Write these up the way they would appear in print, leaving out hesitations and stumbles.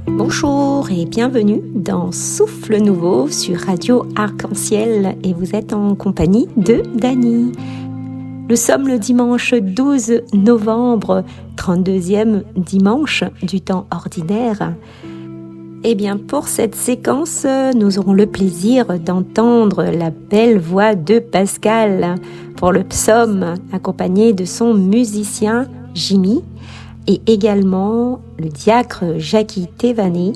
Bonjour et bienvenue dans Souffle Nouveau sur Radio Arc-en-Ciel et vous êtes en compagnie de Dani. Nous sommes le dimanche 12 novembre, 32e dimanche du temps ordinaire. Eh bien, pour cette séquence, nous aurons le plaisir d'entendre la belle voix de Pascal pour le psaume, accompagné de son musicien Jimmy, et également le diacre Jackie Thévané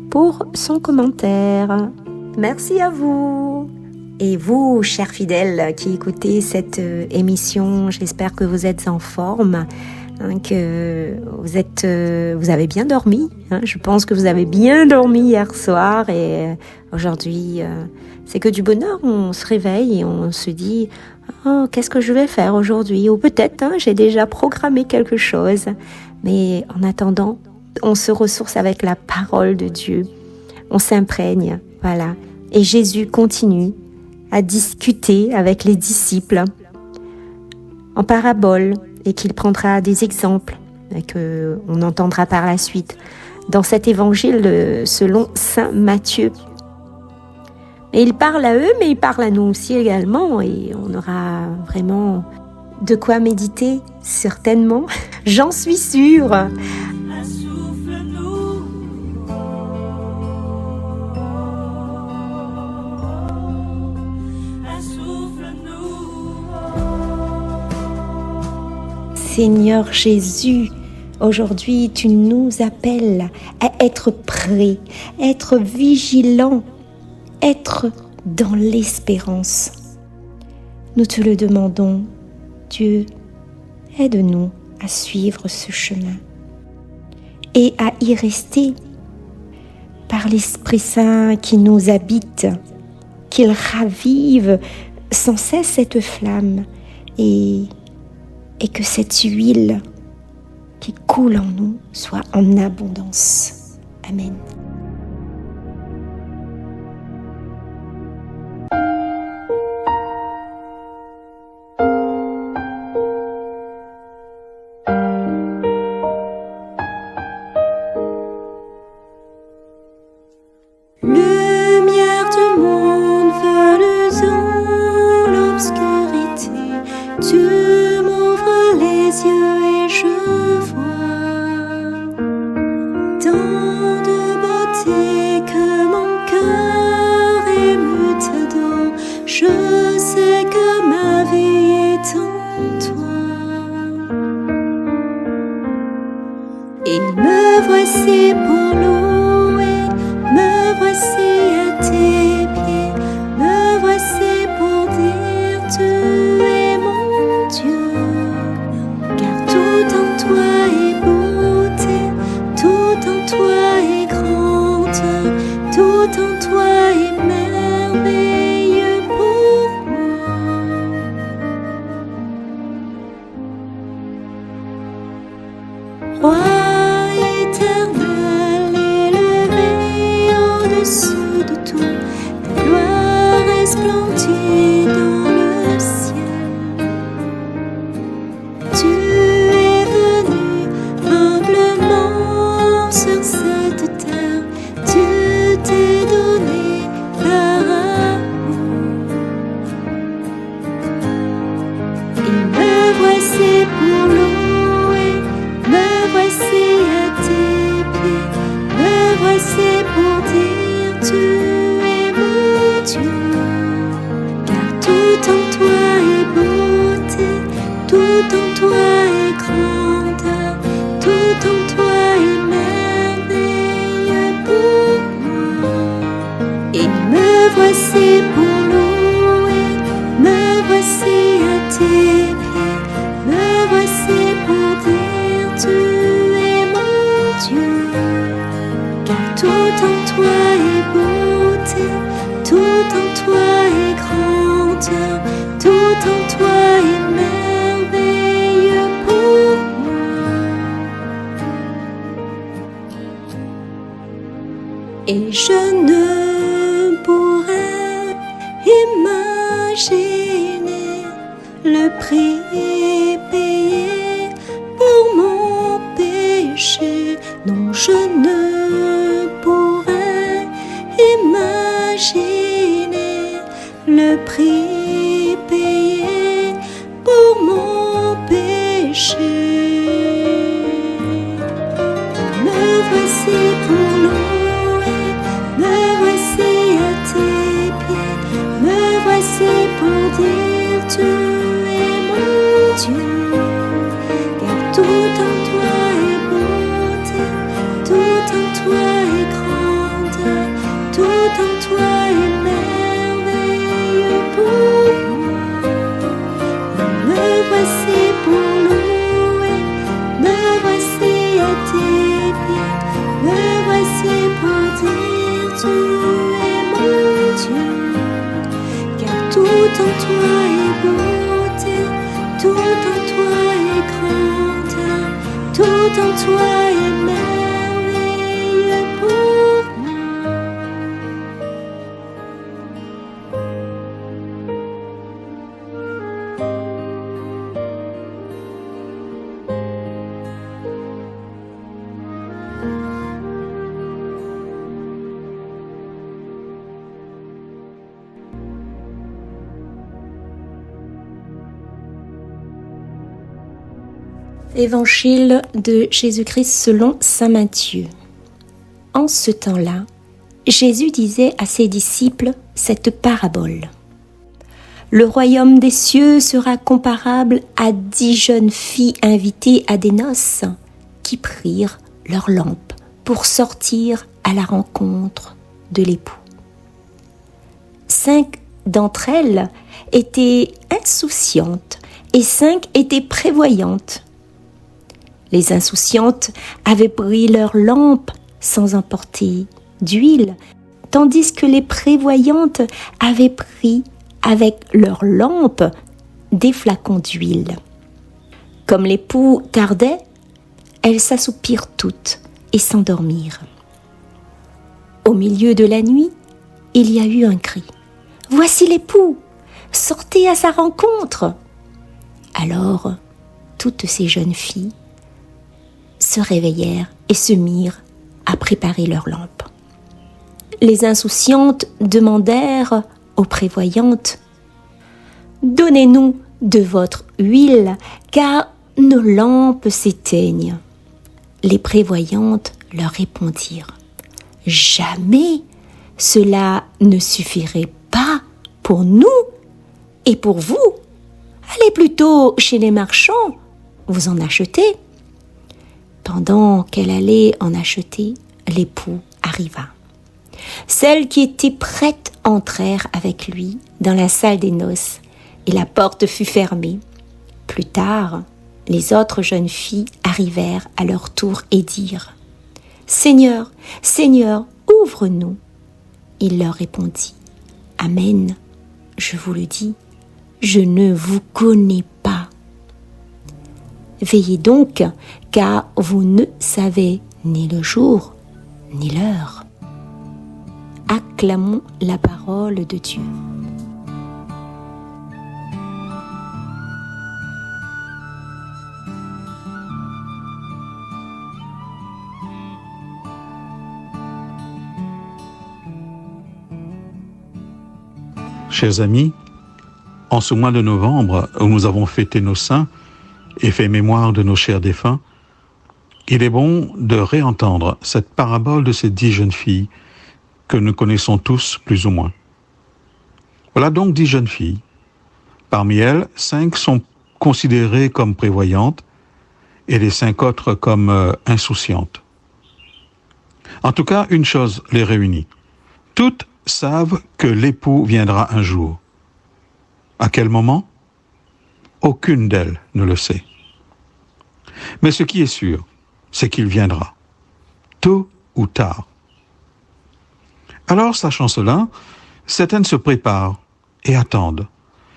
pour son commentaire. Merci à vous. Et vous, chers fidèles qui écoutez cette émission, j'espère que vous êtes en forme, que vous avez bien dormi. Je pense que vous avez bien dormi hier soir et aujourd'hui, c'est que du bonheur. On se réveille et on se dit « Oh, qu'est-ce que je vais faire aujourd'hui ?» Ou peut-être, j'ai déjà programmé quelque chose. Mais en attendant, on se ressource avec la parole de Dieu. On s'imprègne, voilà. Et Jésus continue à discuter avec les disciples en parabole et qu'il prendra des exemples que on entendra par la suite dans cet évangile selon saint Matthieu. Et il parle à eux, mais il parle à nous aussi également et on aura vraiment de quoi méditer, certainement. J'en suis sûre. Seigneur Jésus, aujourd'hui tu nous appelles à être prêts, être vigilants, être dans l'espérance. Nous te le demandons, Dieu, aide-nous à suivre ce chemin et à y rester par l'Esprit Saint qui nous habite, qu'il ravive sans cesse cette flamme et que cette huile qui coule en nous soit en abondance. Amen. Lumière du monde, venue dans l'obscurité, tu m'ouvres les yeux et je vois tant de beauté que mon cœur ému t'adore. Je sais que ma vie est en toi et me voici pour louer, me voici à tes pieds, me voici pour dire tu es mon Dieu, car tout en toi est beauté, tout en toi est grandeur, tout en toi est merveilleux pour moi. Roi éternel, élevé au-dessus de tout, ta gloire resplendit dans le ciel. Tu es venu humblement sur cette terre, tu t'es donné par amour. Et me voici pour louer, me voici à tes pieds, me voici pour dire tu es mon Dieu, car tout en toi est beauté, tout en toi est grandeur, tout en toi est merveilleux pour moi. Et me voici pour louer, me voici à tes pieds, me voici pour dire tu es mon Dieu, car tout en toi est beauté, tout en toi est grandeur, tout en toi est merveilleux pour moi. Et je ne pourrais imaginer le prix payé pour mon péché. Non, je ne imaginer le prix payé pour mon péché. Me voici pour louer, me voici à tes pieds, me voici pour dire tu es mon Dieu, car tout en toi est beauté, tout en toi est grandeur, tout en toi est merveilleux pour moi. Me voici pour louer, me voici à tes pieds, me voici pour dire tu es mon Dieu, car tout en toi est beauté, tout en toi est grandeur, tout en toi est merveilleux pour moi. Évangile de Jésus-Christ selon saint Matthieu. En ce temps-là, Jésus disait à ses disciples cette parabole. Le royaume des cieux sera comparable à 10 jeunes filles invitées à des noces qui prirent leur lampe pour sortir à la rencontre de l'époux. 5 d'entre elles étaient insouciantes et 5 étaient prévoyantes. Les insouciantes avaient pris leur lampe sans emporter d'huile, tandis que les prévoyantes avaient pris avec leur lampe des flacons d'huile. Comme l'époux tardait, elles s'assoupirent toutes et s'endormirent. Au milieu de la nuit, il y a eu un cri. « Voici l'époux, sortez à sa rencontre !» Alors, toutes ces jeunes filles se réveillèrent et se mirent à préparer leurs lampes. Les insouciantes demandèrent aux prévoyantes « Donnez-nous de votre huile, car nos lampes s'éteignent. » Les prévoyantes leur répondirent « Jamais cela ne suffirait pas pour nous et pour vous. Allez plutôt chez les marchands, vous en achetez. » Pendant qu'elle allait en acheter, l'époux arriva. Celles qui étaient prêtes entrèrent avec lui dans la salle des noces et la porte fut fermée. Plus tard, les autres jeunes filles arrivèrent à leur tour et dirent « Seigneur, Seigneur, ouvre-nous !» Il leur répondit « Amen, je vous le dis, je ne vous connais pas. Veillez donc, car vous ne savez ni le jour, ni l'heure. » Acclamons la parole de Dieu. Chers amis, en ce mois de novembre où nous avons fêté nos saints et fait mémoire de nos chers défunts, il est bon de réentendre cette parabole de ces 10 jeunes filles que nous connaissons tous plus ou moins. Voilà donc 10 jeunes filles. Parmi elles, 5 sont considérées comme prévoyantes et les 5 autres comme insouciantes. En tout cas, une chose les réunit. Toutes savent que l'époux viendra un jour. À quel moment? Aucune d'elles ne le sait. Mais ce qui est sûr, c'est qu'il viendra, tôt ou tard. Alors, sachant cela, certaines se préparent et attendent,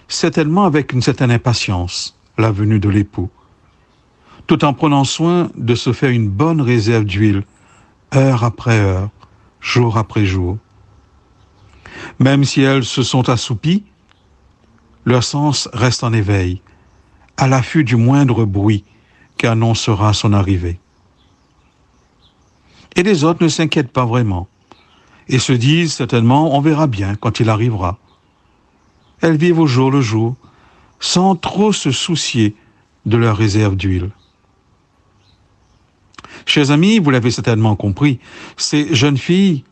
certainement avec une certaine impatience, la venue de l'époux, tout en prenant soin de se faire une bonne réserve d'huile, heure après heure, jour après jour. Même si elles se sont assoupies, leur sens reste en éveil, à l'affût du moindre bruit qui annoncera son arrivée. Et les autres ne s'inquiètent pas vraiment. et se disent certainement, on verra bien quand il arrivera. Elles vivent au jour le jour, sans trop se soucier de leur réserve d'huile. Chers amis, vous l'avez certainement compris, ces jeunes filles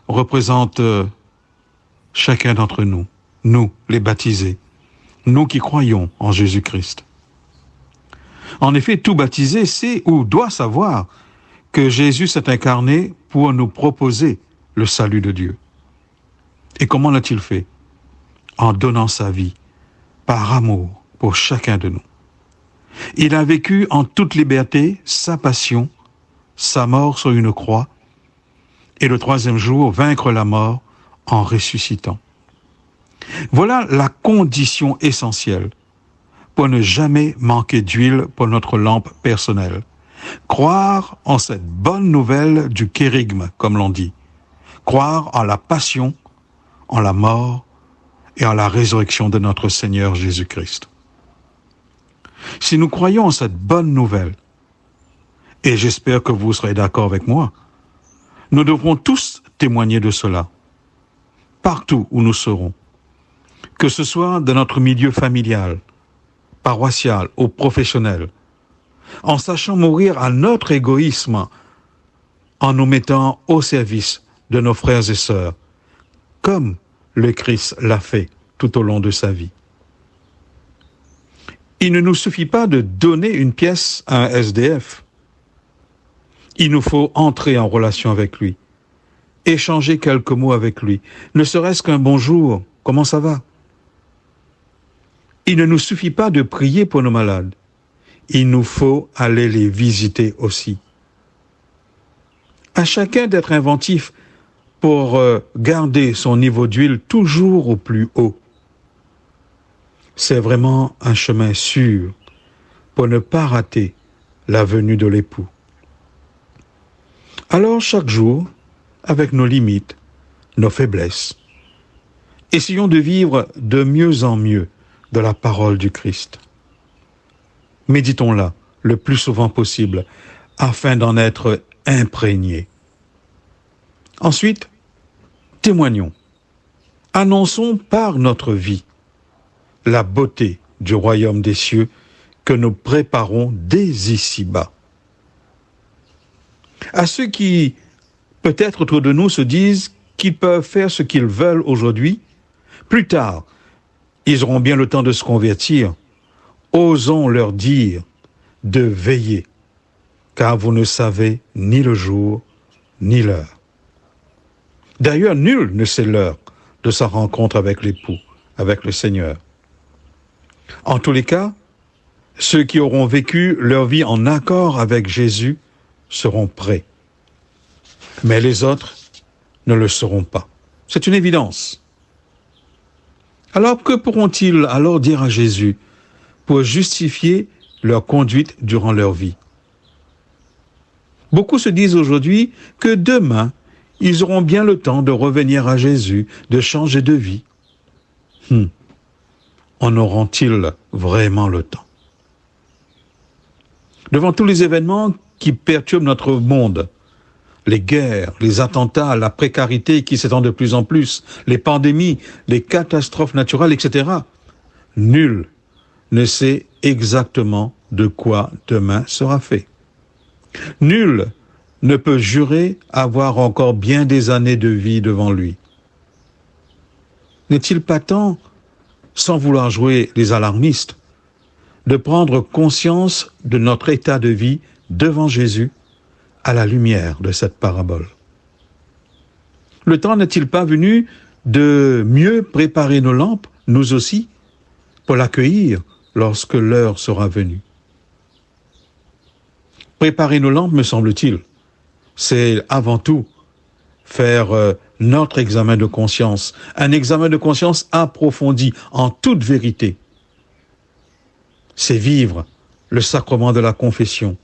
représentent chacun d'entre nous, nous les baptisés, nous qui croyons en Jésus-Christ. En effet, tout baptisé sait ou doit savoir que Jésus s'est incarné pour nous proposer le salut de Dieu. Et comment l'a-t-il fait? En donnant sa vie, par amour pour chacun de nous. Il a vécu en toute liberté sa passion, sa mort sur une croix, et le troisième jour, vaincre la mort en ressuscitant. Voilà la condition essentielle pour ne jamais manquer d'huile pour notre lampe personnelle. Croire en cette bonne nouvelle du kérygme, comme l'on dit. Croire en la passion, en la mort et en la résurrection de notre Seigneur Jésus-Christ. Si nous croyons en cette bonne nouvelle, et j'espère que vous serez d'accord avec moi, nous devrons tous témoigner de cela, partout où nous serons, que ce soit dans notre milieu familial, paroissial ou professionnel, en sachant mourir à notre égoïsme, en nous mettant au service de nos frères et sœurs, comme le Christ l'a fait tout au long de sa vie. Il ne nous suffit pas de donner une pièce à un SDF. Il nous faut entrer en relation avec lui, échanger quelques mots avec lui, ne serait-ce qu'un bonjour, comment ça va? Il ne nous suffit pas de prier pour nos malades. Il nous faut aller les visiter aussi. À chacun d'être inventif pour garder son niveau d'huile toujours au plus haut. C'est vraiment un chemin sûr pour ne pas rater la venue de l'époux. Alors chaque jour, avec nos limites, nos faiblesses, essayons de vivre de mieux en mieux de la parole du Christ. Méditons-la le plus souvent possible afin d'en être imprégnés. Ensuite, témoignons. Annonçons par notre vie la beauté du royaume des cieux que nous préparons dès ici-bas. À ceux qui, peut-être autour de nous, se disent qu'ils peuvent faire ce qu'ils veulent aujourd'hui, plus tard, ils auront bien le temps de se convertir. Osons leur dire de veiller, car vous ne savez ni le jour ni l'heure. D'ailleurs, nul ne sait l'heure de sa rencontre avec l'époux, avec le Seigneur. En tous les cas, ceux qui auront vécu leur vie en accord avec Jésus seront prêts. Mais les autres ne le seront pas. C'est une évidence. Alors que pourront-ils alors dire à Jésus pour justifier leur conduite durant leur vie? Beaucoup se disent aujourd'hui que demain, ils auront bien le temps de revenir à Jésus, de changer de vie. En auront-ils vraiment le temps? Devant tous les événements qui perturbent notre monde, les guerres, les attentats, la précarité qui s'étend de plus en plus, les pandémies, les catastrophes naturelles, etc., nul ne sait exactement de quoi demain sera fait. Nul ne peut jurer avoir encore bien des années de vie devant lui. N'est-il pas temps, sans vouloir jouer les alarmistes, de prendre conscience de notre état de vie devant Jésus à la lumière de cette parabole? Le temps n'est-il pas venu de mieux préparer nos lampes, nous aussi, pour l'accueillir lorsque l'heure sera venue? Préparer nos lampes, me semble-t-il, c'est avant tout faire notre examen de conscience, un examen de conscience approfondi, en toute vérité. C'est vivre le sacrement de la confession,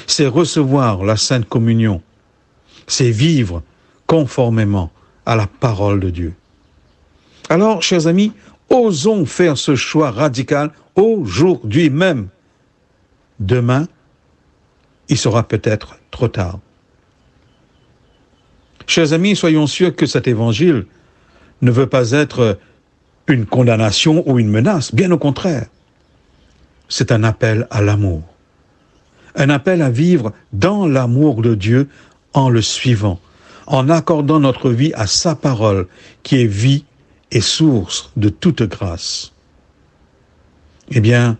c'est recevoir la Sainte Communion, c'est vivre conformément à la parole de Dieu. Alors, chers amis, osons faire ce choix radical aujourd'hui même. Demain, il sera peut-être trop tard. Chers amis, soyons sûrs que cet évangile ne veut pas être une condamnation ou une menace, bien au contraire. C'est un appel à l'amour, un appel à vivre dans l'amour de Dieu en le suivant, en accordant notre vie à sa parole qui est vie et source de toute grâce. Eh bien,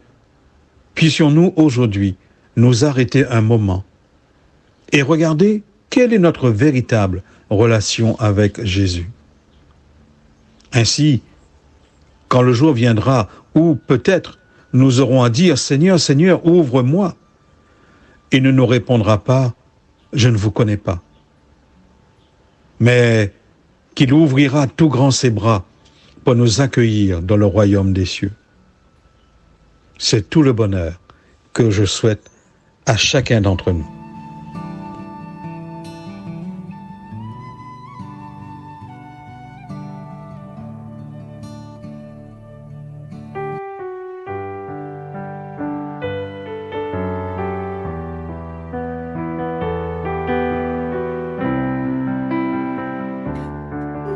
puissions-nous aujourd'hui nous arrêter un moment et regarder quelle est notre véritable relation avec Jésus. Ainsi, quand le jour viendra où peut-être nous aurons à dire « Seigneur, Seigneur, ouvre-moi », il ne nous répondra pas « Je ne vous connais pas », mais qu'il ouvrira tout grand ses bras pour nous accueillir dans le royaume des cieux. C'est tout le bonheur que je souhaite à chacun d'entre nous.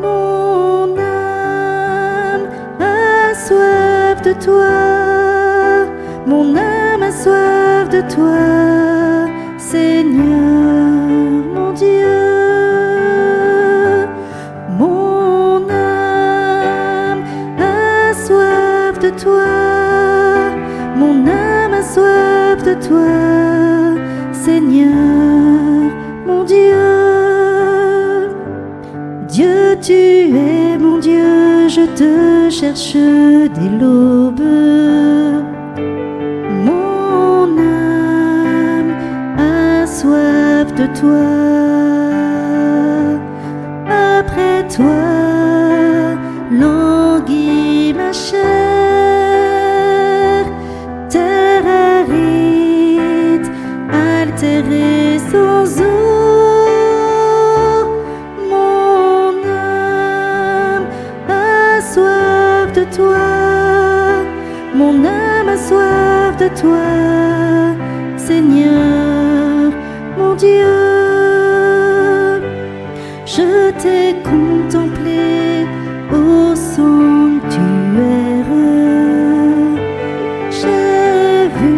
Mon âme a soif de toi, mon âme a soif de toi, Seigneur mon Dieu. Mon âme a soif de toi, mon âme a soif de toi, Seigneur mon Dieu. Dieu, tu es mon Dieu, je te cherche dès l'aube. Mon âme a soif de toi. Après toi, languit ma chair, terre aride, altérée sans eau. Toi, mon âme a soif de toi, Seigneur mon Dieu. Je t'ai contemplé au sanctuaire, j'ai vu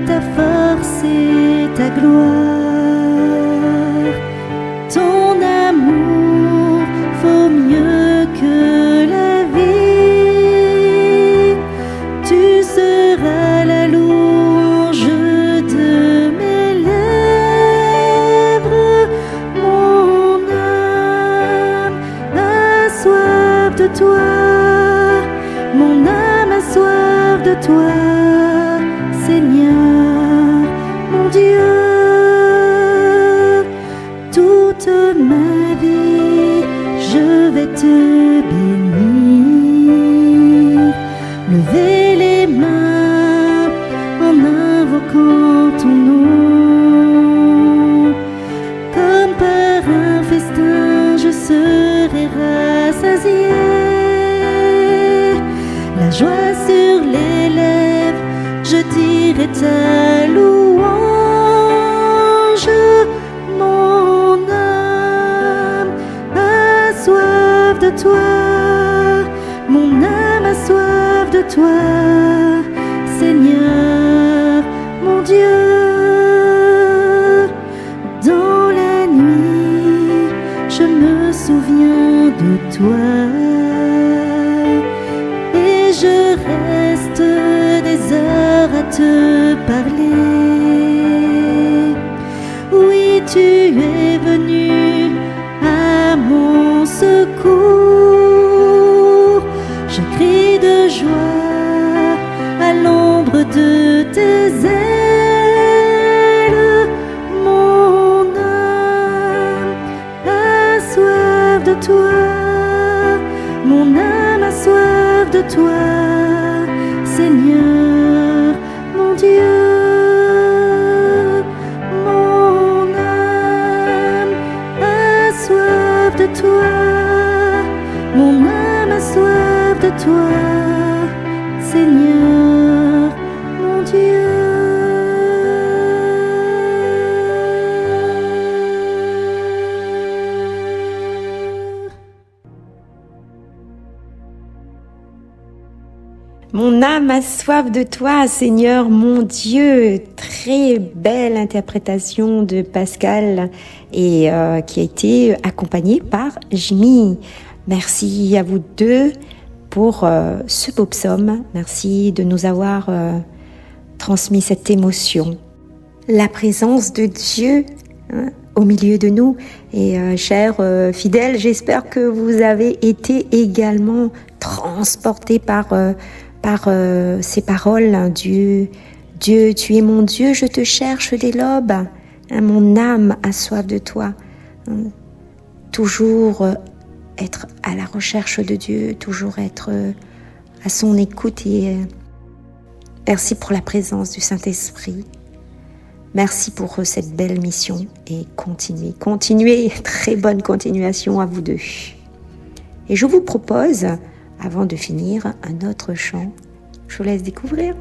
ta force et ta gloire. Ton amour vaut mieux que la vie. Tu seras la louange de mes lèvres. Mon âme a soif de toi, mon âme a soif de toi, Seigneur mon Dieu. Toute ma vie, je vais te bénir, lever les mains en invoquant ton nom. Comme par un festin, je serai rassasié, la joie sur les lèvres, je dirai ta louange. Mon âme a soif de toi, mon âme a soif de toi, Seigneur mon Dieu. Dans la nuit, je me souviens de toi et je reste des heures à te parler. Oui, tu es venu à mon secours. Je crie de joie à l'ombre de tes ailes. Mon âme a soif de toi, mon âme a soif de toi, Seigneur mon Dieu. Mon âme a soif de toi, mon âme a soif de toi, Seigneur mon Dieu. Mon âme a soif de toi, Seigneur mon Dieu. Très belle interprétation de Pascal et qui a été accompagnée par Jimmy. Merci à vous deux pour ce beau psaume. Merci de nous avoir transmis cette émotion. La présence de Dieu au milieu de nous. Et chers fidèles, j'espère que vous avez été également transportés par ces paroles. Dieu, tu es mon Dieu, je te cherche dès l'aube. Mon âme a soif de toi. Toujours être à la recherche de Dieu, toujours être à son écoute. Et merci pour la présence du Saint-Esprit. Merci pour cette belle mission et continuez, très bonne continuation à vous deux. Et je vous propose, avant de finir, un autre chant. Je vous laisse découvrir.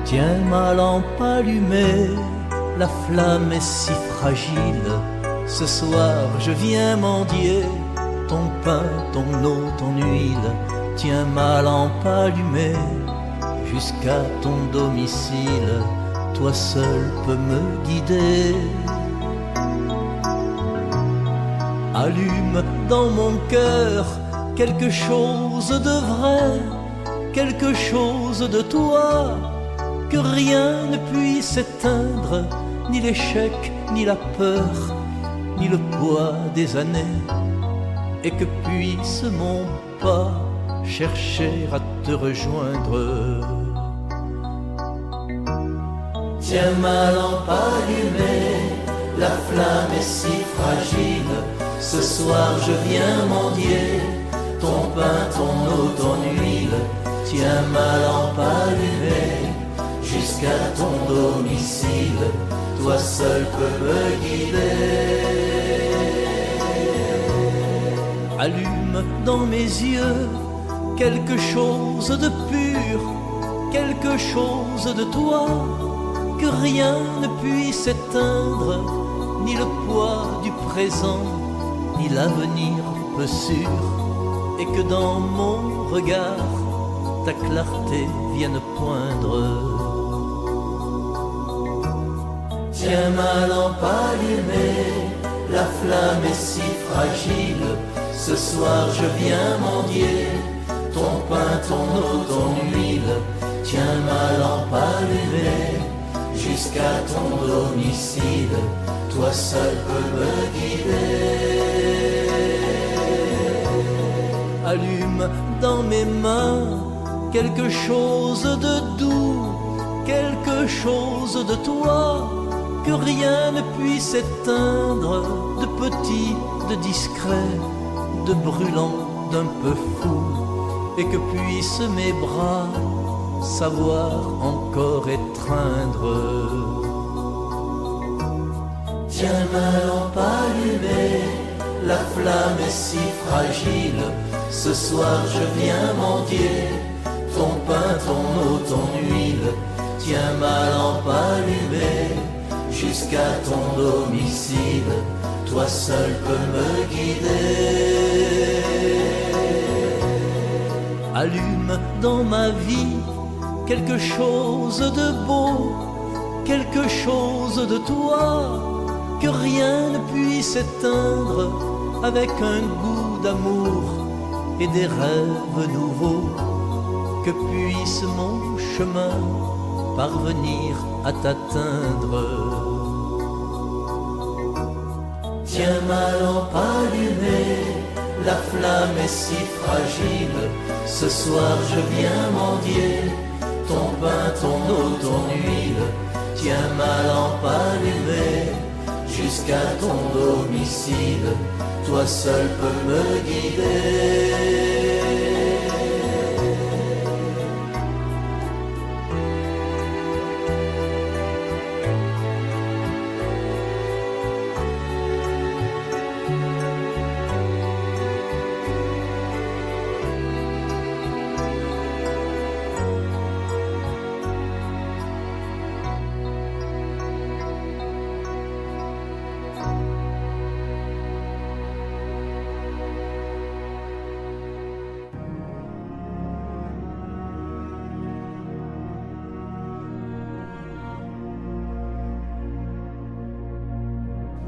Tiens ma lampe allumée, la flamme est si fragile. Ce soir je viens mendier ton pain, ton eau, ton huile. Tiens ma lampe allumée jusqu'à ton domicile. Toi seul peux me guider. Allume dans mon cœur quelque chose de vrai, quelque chose de toi, que rien ne puisse éteindre, ni l'échec, ni la peur, ni le poids des années, et que puisse mon pas chercher à te rejoindre. Tiens ma lampe allumée, la flamme est si fragile. Ce soir je viens mendier ton pain, ton eau, ton huile. Tiens ma lampe allumée jusqu'à ton domicile, toi seul peux me guider. Allume dans mes yeux quelque chose de pur, quelque chose de toi, que rien ne puisse éteindre, ni le poids du présent, ni l'avenir peu sûr, et que dans mon regard ta clarté vienne poindre. Tiens ma lampe allumée, la flamme est si fragile. Ce soir je viens mendier ton pain, ton eau, ton huile. Tiens ma lampe allumée jusqu'à ton domicile. Toi seul peux me guider. Allume dans mes mains quelque chose de doux, quelque chose de toi, que rien ne puisse éteindre, de petit, de discret, de brûlant, d'un peu fou, et que puissent mes bras savoir encore étreindre. Tiens ma lampe allumée, la flamme est si fragile. Ce soir je viens mendier ton pain, ton eau, ton huile. Tiens ma lampe allumée jusqu'à ton domicile, toi seul peux me guider. Allume dans ma vie quelque chose de beau, quelque chose de toi, que rien ne puisse éteindre, avec un goût d'amour et des rêves nouveaux, que puisse mon chemin parvenir à t'atteindre. Tiens ma lampe allumée, la flamme est si fragile. Ce soir je viens mendier ton pain, ton eau, ton huile. Tiens ma lampe allumée jusqu'à ton domicile, toi seul peux me guider.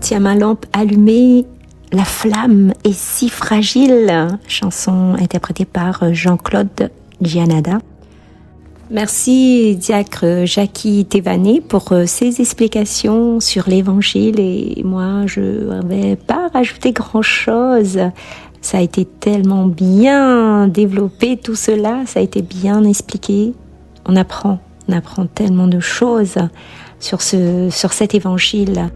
Tiens ma lampe allumée, la flamme est si fragile. Chanson interprétée par Jean-Claude Gianada. Merci Diacre Jackie Thévanet pour ces explications sur l'évangile et moi je n'avais pas rajouté grand chose. Ça a été tellement bien développé tout cela, ça a été bien expliqué. On apprend tellement de choses sur cet évangile.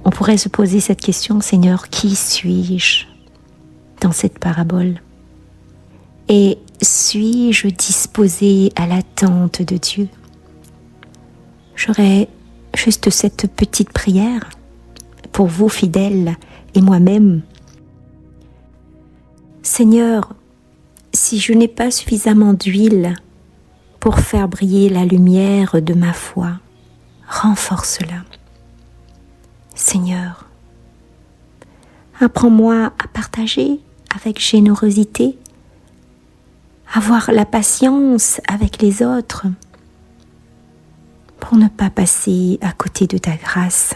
On pourrait se poser cette question, Seigneur, qui suis-je dans cette parabole ? Et suis-je disposée à l'attente de Dieu ? J'aurais juste cette petite prière pour vous fidèles et moi-même. Seigneur, si je n'ai pas suffisamment d'huile pour faire briller la lumière de ma foi, renforce-la. Seigneur, apprends-moi à partager avec générosité, avoir la patience avec les autres pour ne pas passer à côté de ta grâce.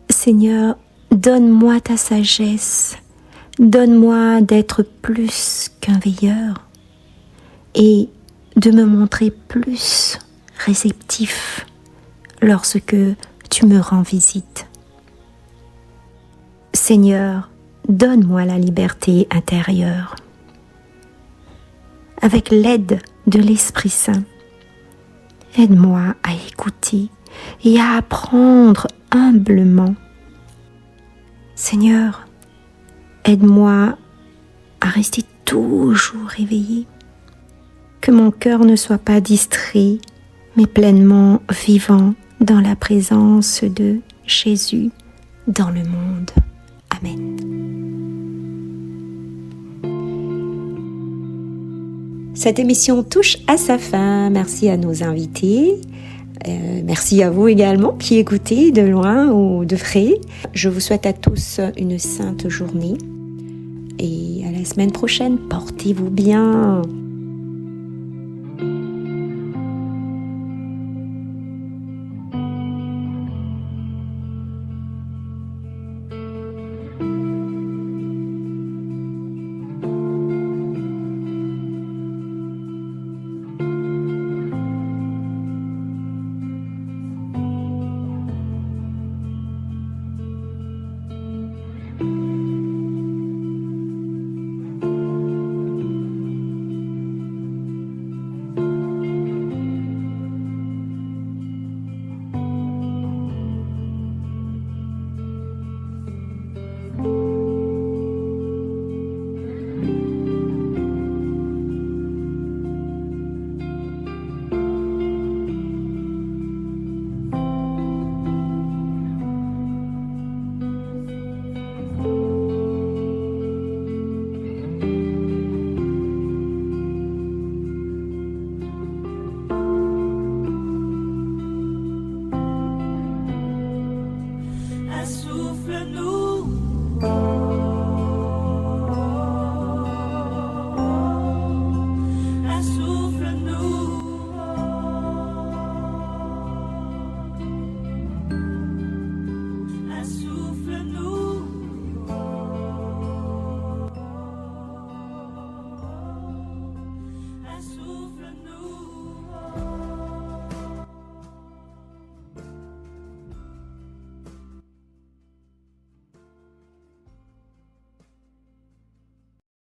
Seigneur, donne-moi ta sagesse, donne-moi d'être plus qu'un veilleur et de me montrer plus réceptif lorsque tu me rends visite. Seigneur, donne-moi la liberté intérieure. Avec l'aide de l'Esprit Saint, aide-moi à écouter et à apprendre humblement. Seigneur, aide-moi à rester toujours éveillé, que mon cœur ne soit pas distrait, mais pleinement vivant dans la présence de Jésus dans le monde. Amen. Cette émission touche à sa fin. Merci à nos invités. Merci à vous également qui écoutez de loin ou de près. Je vous souhaite à tous une sainte journée. Et à la semaine prochaine. Portez-vous bien.